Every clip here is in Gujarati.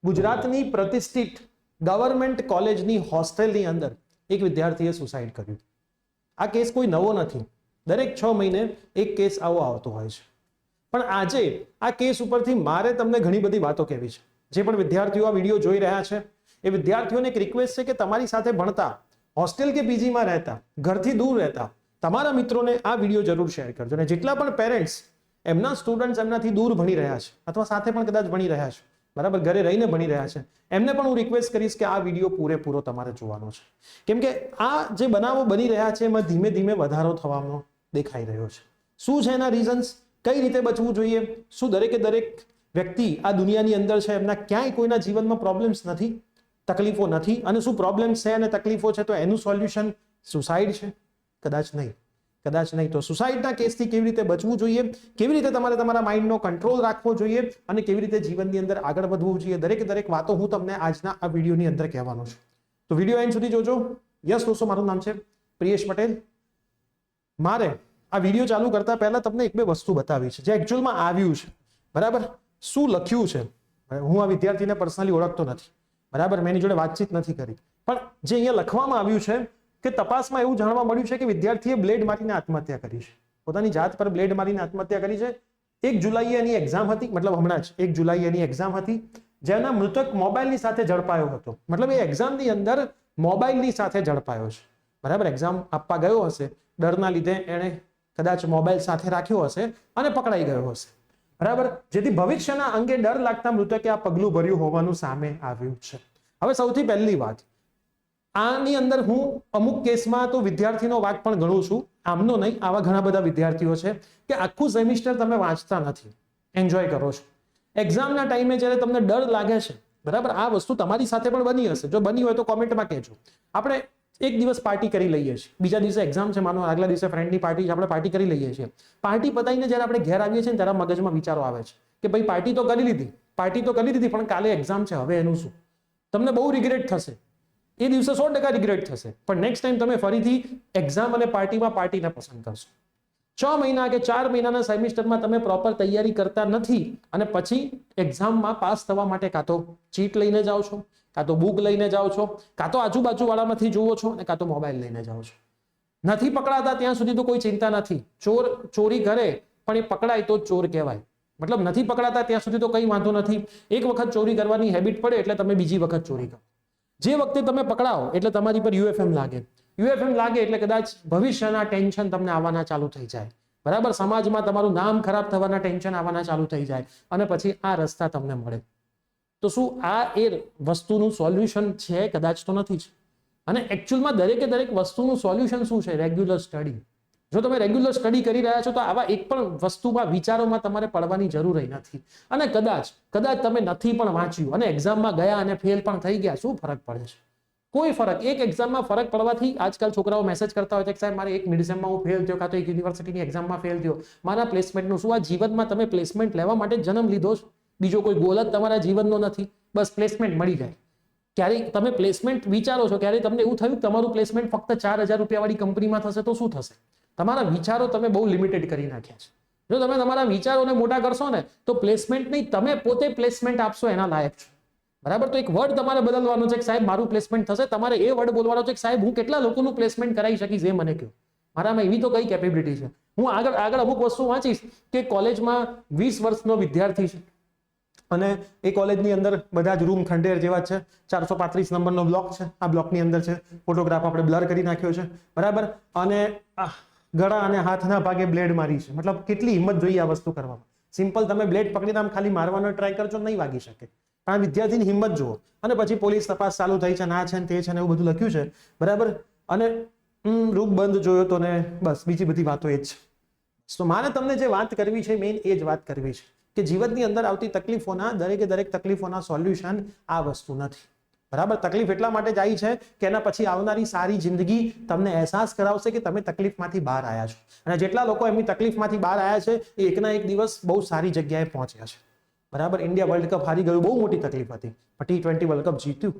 ગુજરાતની પ્રતિષ્ઠિત ગવર્મેન્ટ કોલેજની હોસ્ટેલની અંદર એક વિદ્યાર્થીએ સુસાઇડ કર્યું. આ કેસ કોઈ નવો નથી. દરેક 6 મહિને એક કેસ આવો આવતો હોય છે. પણ આજે આ કેસ ઉપરથી મારે તમને ઘણી બધી વાતો કહેવી છે. જે પણ વિદ્યાર્થીઓ આ વિડીયો જોઈ રહ્યા છે એ વિદ્યાર્થીઓને એક રિક્વેસ્ટ છે કે તમારી સાથે ભણતા, હોસ્ટેલ કે પીજીમાં રહેતા, ઘરથી દૂર રહેતા તમારા મિત્રોને આ વિડીયો જરૂર શેર કરજો. અને જેટલા પણ પેરેન્ટ્સ એમના સ્ટુડન્ટ્સ એમનાથી દૂર ભણી રહ્યા છે અથવા સાથે પણ કદાચ ભણી રહ્યા છે, બરાબર, ઘરે રહીને ભણી રહ્યા છે, એમને પણ હું રિક્વેસ્ટ કરીશ કે આ વિડીયો પૂરેપૂરો તમારે જોવાનો છે. કેમ કે આ જે બનાવો બની રહ્યા છે એમાં ધીમે ધીમે વધારો થવાનો દેખાઈ રહ્યો છે. શું છે એના રીઝન્સ, કઈ રીતે બચવું જોઈએ, શું દરેકે દરેક વ્યક્તિ આ દુનિયાની અંદર છે એમના ક્યાંય કોઈના જીવનમાં પ્રોબ્લેમ્સ નથી, તકલીફો નથી, અને શું પ્રોબ્લેમ્સ છે અને તકલીફો છે તો એનું સોલ્યુશન સુસાઇડ છે? કદાચ નહીં. તો સુસાઇડના કેસથી કેવી રીતે બચવું જોઈએ, કેવી રીતે તમારે તમારા માઇન્ડનો કંટ્રોલ રાખવો જોઈએ અને કેવી રીતે જીવનની અંદર આગળ વધવું જોઈએ, દરેક વાતો હું તમને આજના આ વિડીયોની અંદર કહેવાનો છું. તો વિડીયો એન્ડ સુધી જોજો. યસ દોસ્તો, મારું નામ છે પ્રિયેશ પટેલ. મારે આ વિડીયો ચાલુ કરતા પહેલા તમને એક બે વસ્તુ બતાવી છે જે એકચ્યુઅલમાં આવ્યું છે, બરાબર. શું લખ્યું છે, હું આ વિદ્યાર્થીને પર્સનલી ઓળખતો નથી, બરાબર, મેં એની જોડે વાતચીત નથી કરી, પણ જે અહીંયા લખવામાં આવ્યું છે કે તપાસમાં એવું જાણવા મળ્યું છે કે વિદ્યાર્થીએ બ્લેડ મારીને આત્મહત્યા કરી છે. પોતાની જાત પર બ્લેડ મારીને આત્મહત્યા કરી છે. 1 જુલાઈએ એની એક્ઝામ હતી, મતલબ હમણાં જ 1 જુલાઈએ એની એક્ઝામ હતી, જેના મૃતક મોબાઈલની સાથે ઝડપાયો હતો. મતલબ એ એક્ઝામની અંદર મોબાઈલની સાથે ઝડપાયો છે, બરાબર. એક્ઝામ આપવા ગયો હશે, ડરના લીધે એણે કદાચ મોબાઈલ સાથે રાખ્યો હશે અને પકડાઈ ગયો હશે, બરાબર. જેથી ભવિષ્યના અંગે ડર લાગતા મૃતકે આ પગલું ભર્યું હોવાનું સામે આવ્યું છે. હવે સૌથી પહેલી વાત, આની અંદર હું અમુક કેસમાં તો વિદ્યાર્થીનો વાંક પણ ગણું છું, આમનો નહીં. આવા ઘણા બધા વિદ્યાર્થીઓ છે કે આખું સેમિસ્ટર તમે વાંચતા નથી, એન્જોય કરો છો. એક્ઝામના ટાઈમે જ્યારે તમને ડર લાગે છે, બરાબર, આ વસ્તુ તમારી સાથે પણ બની હશે. જો બની હોય તો કોમેન્ટમાં કહેજો. આપણે એક દિવસ પાર્ટી કરી લઈએ છીએ, બીજા દિવસે એક્ઝામ છે, માનો આગલા દિવસે ફ્રેન્ડની પાર્ટી છે, આપણે પાર્ટી કરી લઈએ છીએ. પાર્ટી પતાવીને જ્યારે આપણે ઘેર આવીએ છીએ ત્યારે મગજમાં વિચારો આવે છે કે ભાઈ પાર્ટી તો કરી લીધી, પણ કાલે એક્ઝામ છે, હવે એનું શું? તમને બહુ રિગ્રેટ થશે એ દિવસે, 100% રિગ્રેટ થશે. પણ નેક્સ્ટ ટાઈમ તમે ફરીથી એક્ઝામ અને પાર્ટીને પસંદ કરશો. 6 મહિના કે 4 મહિનાના સેમિસ્ટરમાં તમે પ્રોપર તૈયારી કરતા નથી અને પછી એક્ઝામમાં પાસ થવા માટે કાં તો ચીટ લઈને જાઓ છો, કાં તો બુક લઈને જાઓ છો, કાં તો આજુબાજુ વાળામાંથી જુઓ છો અને કાં તો મોબાઈલ લઈને જાઓ છો. નથી પકડાતા ત્યાં સુધી તો કોઈ ચિંતા નથી. ચોર ચોરી કરે પણ એ પકડાય તો ચોર કહેવાય. મતલબ નથી પકડાતા ત્યાં સુધી તો કંઈ વાંધો નથી. એક વખત ચોરી કરવાની હેબિટ પડે એટલે તમે બીજી વખત ચોરી કરો. જે વખતે તમે પકડાવો એટલે તમારી પર યુએફએમ લાગે એટલે કદાચ ભવિષ્યના ટેન્શન તમને આવવાના ચાલુ થઈ જાય, બરાબર. સમાજમાં તમારું નામ ખરાબ થવાના ટેન્શન આવવાના ચાલુ થઈ જાય અને પછી આ રસ્તા તમને મળે. તો શું આ એ વસ્તુનું સોલ્યુશન છે? કદાચ તો નથી જ. અને એકચ્યુઅલમાં દરેક વસ્તુનું સોલ્યુશન શું છે? Regular study. જો તમે રેગ્યુલર સ્ટડી કરી રહ્યા છો તો આવા એક પણ વસ્તુમાં વિચારોમાં તમારે પડવાની જરૂર નથી. અને કદાચ તમે નથી પણ વાંચ્યું અને એક્ઝામમાં ગયા અને ફેલ પણ થઈ ગયા, શું ફરક પડે છે? કોઈ ફરક. એક એક્ઝામમાં ફરક પડવાથી આજકાલ છોકરાઓ મેસેજ કરતા હોય છે કે સાહેબ મારે એક મિડસેમમાં હું ફેલ થયો, કાં તો એક યુનિવર્સિટીની એક્ઝામમાં ફેલ થયો, મારા પ્લેસમેન્ટનું શું? આ જીવનમાં તમે પ્લેસમેન્ટ લેવા માટે જન્મ લીધો છે, બીજો કોઈ ગોલ જ તમારા જીવનનો નથી. બસ પ્લેસમેન્ટ મળી જાય. ક્યારેય તમે પ્લેસમેન્ટ વિચારો છો, ક્યારેય તમને એવું થયું તમારું પ્લેસમેન્ટ ફક્ત 4,000 રૂપિયા વાળી કંપનીમાં થશે તો શું થશે? તમારા વિચારો તમે બહુ લિમિટેડ કરી નાખ્યા છે. જો તમે તમારા વિચારોને મોટા કરશો ને તો પ્લેસમેન્ટ નહીં, તમે પોતે પ્લેસમેન્ટ આપશો એના લાયક છો, બરાબર. તો એક વર્ડ તમારે બદલવાનો છે કે સાહેબ મારું પ્લેસમેન્ટ થશે. તમારે એ વર્ડ બોલવાનો છે કે સાહેબ હું કેટલા લોકોનું પ્લેસમેન્ટ કરાવી શકીશ એ મને કહો. મારામાં એવી તો કઈ કેપેબિલિટી છે. હું આગળ અમુક વસ્તુ વાંચીશ કે કોલેજમાં 20 વર્ષનો વિદ્યાર્થી છે અને એ કોલેજની અંદર બધા જ રૂમ ખંડેર જેવા છે. 435 નંબરનો બ્લોક છે. આ બ્લોકની અંદર છે ફોટોગ્રાફ આપણે બ્લર કરી નાખ્યો છે, બરાબર. અને ગળા અને હાથના ભાગે બ્લેડ મારી છે. મતલબ કેટલી હિંમત જોઈએ આ વસ્તુ કરવામાં. સિમ્પલ તમે બ્લેડ પકડીને આમ ખાલી મારવાનો ટ્રાય કરજો, નહીં વાગી શકે. પણ આ વિદ્યાર્થીની હિંમત જુઓ. અને પછી પોલીસ તપાસ ચાલુ થઈ છે, ના છે ને તે છે ને એવું બધું લખ્યું છે, બરાબર. અને રૂપ બંધ જોયો તો ને બસ બીજી બધી વાતો એ જ છે. તો મારે તમને જે વાત કરવી છે મેઇન એ જ વાત કરવી છે કે જીવનની અંદર આવતી તકલીફોના દરેક તકલીફોના સોલ્યુશન આ વસ્તુ નથી, બરાબર. તકલીફ એટલા માટે જ આવી છે કે એના પછી આવનારી સારી જિંદગી તમને અહેસાસ કરાવશે કે તમે તકલીફમાંથી બહાર આવ્યા છો. અને જેટલા લોકો એમની તકલીફમાંથી બહાર આવ્યા છે એ એકના એક દિવસ બહુ સારી જગ્યાએ પહોંચ્યા છે, બરાબર. ઇન્ડિયા વર્લ્ડ કપ હારી ગયું, બહુ મોટી તકલીફ હતી, પણ T20 વર્લ્ડ કપ જીત્યું,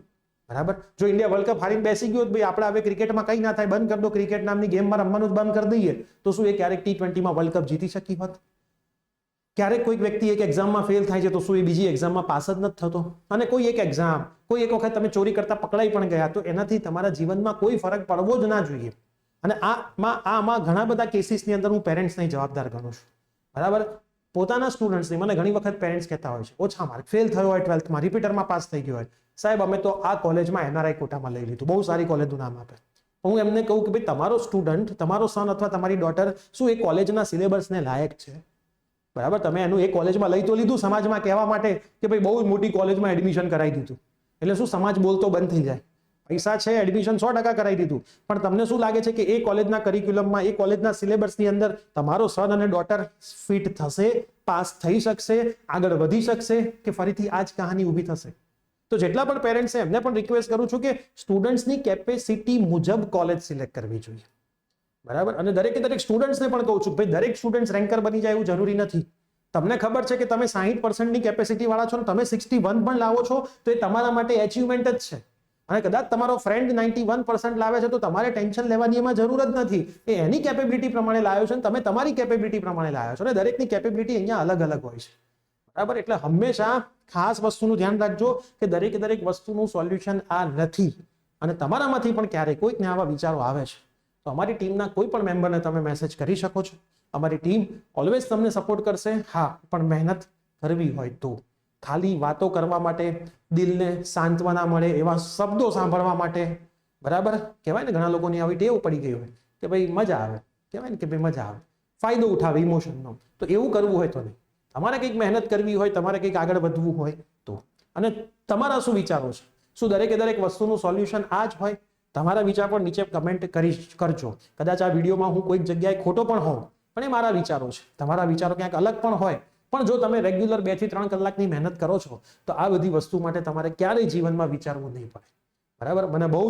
બરાબર. જો ઇન્ડિયા વર્લ્ડ કપ હારીને બેસી ગયો ભાઈ આપણે હવે ક્રિકેટમાં કઈ ના થાય, બંધ કરી દો, ક્રિકેટ નામની ગેમમાં રમવાનું જ બંધ કરી દઈએ, તો શું એ ક્યારેક T20માં વર્લ્ડ કપ જીતી શકી હોત? ક્યારેક કોઈક વ્યક્તિ એક એક્ઝામમાં ફેલ થાય છે તો શું એ બીજી એક્ઝામમાં પાસ જ નથી થતો? અને કોઈ એક એક્ઝામ, કોઈ એક વખત તમે ચોરી કરતા પકડાઈ પણ ગયા તો એનાથી તમારા જીવનમાં કોઈ ફરક પડવો જ ના જોઈએ. અને આમાં ઘણા બધા કેસીસની અંદર હું પેરેન્ટ્સને જવાબદાર ગણું છું. બરાબર, પોતાના સ્ટુડન્ટ્સની મને ઘણી વખત પેરેન્ટ્સ કહેતા હોય છે ઓછા માર્ક, ફેલ થયો હોય 12થમાં, રિપીટરમાં પાસ થઈ ગયો હોય, સાહેબ અમે તો આ કોલેજમાં એનઆરઆઈ કોટામાં લઈ લીધું, બહુ સારી કોલેજનું નામ આપે. હું એમને કહું કે ભાઈ તમારો સ્ટુડન્ટ, તમારો સન અથવા તમારી ડોટર શું એ કોલેજના સિલેબસને લાયક છે? બરાબર, તમે એનું એ કોલેજમાં લઈ તો લીધું સમાજમાં કહેવા માટે કે ભાઈ બહુ મોટી કોલેજમાં એડમિશન કરાવી દીધું, એટલે શું સમાજ બોલતો બંધ થઈ જાય? પૈસા છે, એડમિશન 100% કરાવી દીધું, પણ તમને શું લાગે છે કે એ કોલેજના કરિક્યુલમમાં, એ કોલેજના સિલેબસની અંદર તમારો સન અને ડોટર ફિટ થશે, પાસ થઈ શકશે, આગળ વધી શકશે, કે ફરીથી આ જ કહાની ઊભી થશે? તો જેટલા પણ પેરેન્ટ્સ છે એમને પણ રિક્વેસ્ટ કરું છું કે સ્ટુડન્ટ્સની કેપેસિટી મુજબ કોલેજ સિલેક્ટ કરવી જોઈએ. બરાબર, અને દરેકે દરેક સ્ટુડન્ટ્સને પણ કહું છું ભાઈ દરેક સ્ટુડન્ટ રેન્કર બની જાય એવું જરૂરી નથી. તમને ખબર છે કે તમે 60%ની કેપેસિટી વાળા છો ને તમે 61 પણ લાવો છો તો એ તમારા માટે એચિવમેન્ટ જ છે. અને કદાચ તમારો ફ્રેન્ડ 91% લાવે છે તો તમારે ટેન્શન લેવાની એમાં જરૂર જ નથી. એ એની કેપેબિલિટી પ્રમાણે લાવ્યો છે અને તમે તમારી કેપેબિલિટી પ્રમાણે લાવ્યો છો, અને દરેકની કેપેબિલિટી અહીંયા અલગ અલગ હોય છે. બરાબર, એટલે હંમેશા ખાસ વસ્તુનું ધ્યાન રાખજો કે દરેકે દરેક વસ્તુનું સોલ્યુશન આ નથી. અને તમારામાંથી પણ ક્યારેક કોઈકને આવા વિચારો આવે છે તો અમારી ટીમના કોઈ પણ મેમ્બરને તમે મેસેજ કરી શકો છો. અમારી ટીમ ઓલવેઝ તમને સપોર્ટ કરશે. હા, પણ મહેનત કરવી હોય તો. ખાલી વાતો કરવા માટે, દિલને સાંત્વના મળે એવા શબ્દો સાંભળવા માટે, બરાબર, કહેવાય ને ઘણા લોકોની આવી ટેવ પડી ગઈ હોય કે ભાઈ મજા આવે, કહેવાય ને કે ભાઈ મજા આવે, ફાયદો ઉઠાવે ઇમોશનનો, તો એવું કરવું હોય તો નહીં. તમારે કંઈક મહેનત કરવી હોય, તમારે કંઈક આગળ વધવું હોય તો. અને તમારા શું વિચારો છે? શું દરેકે દરેક વસ્તુનું સોલ્યુશન આ જ હોય? તમારા વિચાર પણ નીચે કમેન્ટ કરજો. કદાચ આ વિડીયોમાં હું કોઈક જગ્યાએ ખોટો પણ હોઉં, પણ એ મારા વિચારો છે. તમારા વિચારો ક્યાંક અલગ પણ હોય, પણ જો તમે રેગ્યુલર 2 થી 3 કલાકની મહેનત કરો છો તો આ બધી વસ્તુ માટે તમારે ક્યારેય જીવનમાં વિચારવું નહીં પડે. બરાબર, મને બહુ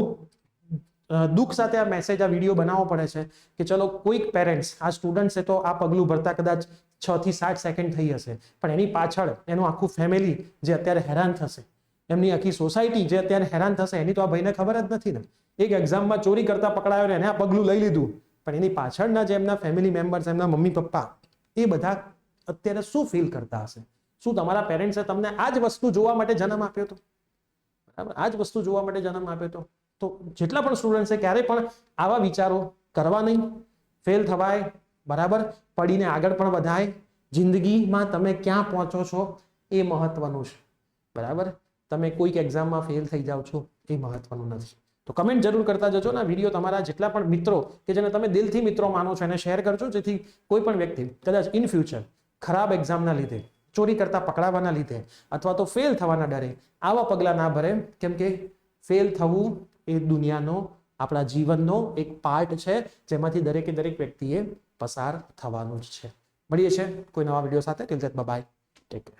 દુઃખ સાથે આ મેસેજ, આ વિડીયો બનાવવો પડે છે કે ચલો કોઈક પેરેન્ટ્સ, આ સ્ટુડન્ટ્સે તો આ પગલું ભરતા કદાચ 6 થી 7 સેકન્ડ થઈ હશે, પણ એની પાછળ એનું આખું ફેમિલી જે અત્યારે હેરાન થશે, એમની આખી સોસાયટી જે અત્યારે હેરાન થશે, એની તો આ ભાઈને ખબર જ નથી ને. એક એક્ઝામમાં ચોરી કરતા પકડાયો ને એને આ પગલું લઈ લીધું, પણ એની પાછળના જે એમના ફેમિલી મેમ્બર્સ, એમના મમ્મી પપ્પા, એ બધા અત્યારે શું ફીલ કરતા હશે? શું તમારા પેરેન્ટ્સે તમને આ જ વસ્તુ જોવા માટે જન્મ આપ્યો હતો? બરાબર, આ જ વસ્તુ જોવા માટે જન્મ આપ્યો હતો. તો જેટલા પણ સ્ટુડન્ટ છે ક્યારે પણ આવા વિચારો કરવા નહીં. ફેલ થવાય, બરાબર, પડીને આગળ પણ વધાય. જિંદગીમાં તમે ક્યાં પહોંચો છો એ મહત્વનું છે. બરાબર, તમે કોઈક એક્ઝામમાં ફેલ થઈ જાઓ છો એ મહત્વનું નથી. તો કમેન્ટ જરૂર કરતા જજો ને. વિડીયો તમારા જેટલા પણ મિત્રો કે જેને તમે દિલથી મિત્રો માનો છો એને શેર કરજો, જેથી કોઈ પણ વ્યક્તિ કદાચ ઇન ફ્યુચર ખરાબ એક્ઝામના લીધે, ચોરી કરતા પકડાવાના લીધે અથવા તો ફેલ થવાના ડરે આવા પગલા ના ભરે. કેમ કે ફેલ થવું એ દુનિયાનો, આપણા જીવનનો એક પાર્ટ છે જેમાંથી દરેકે દરેક વ્યક્તિએ પસાર થવાનું જ છે. મળીએ છીએ કોઈ નવા વિડીયો સાથે. Till then by, take care.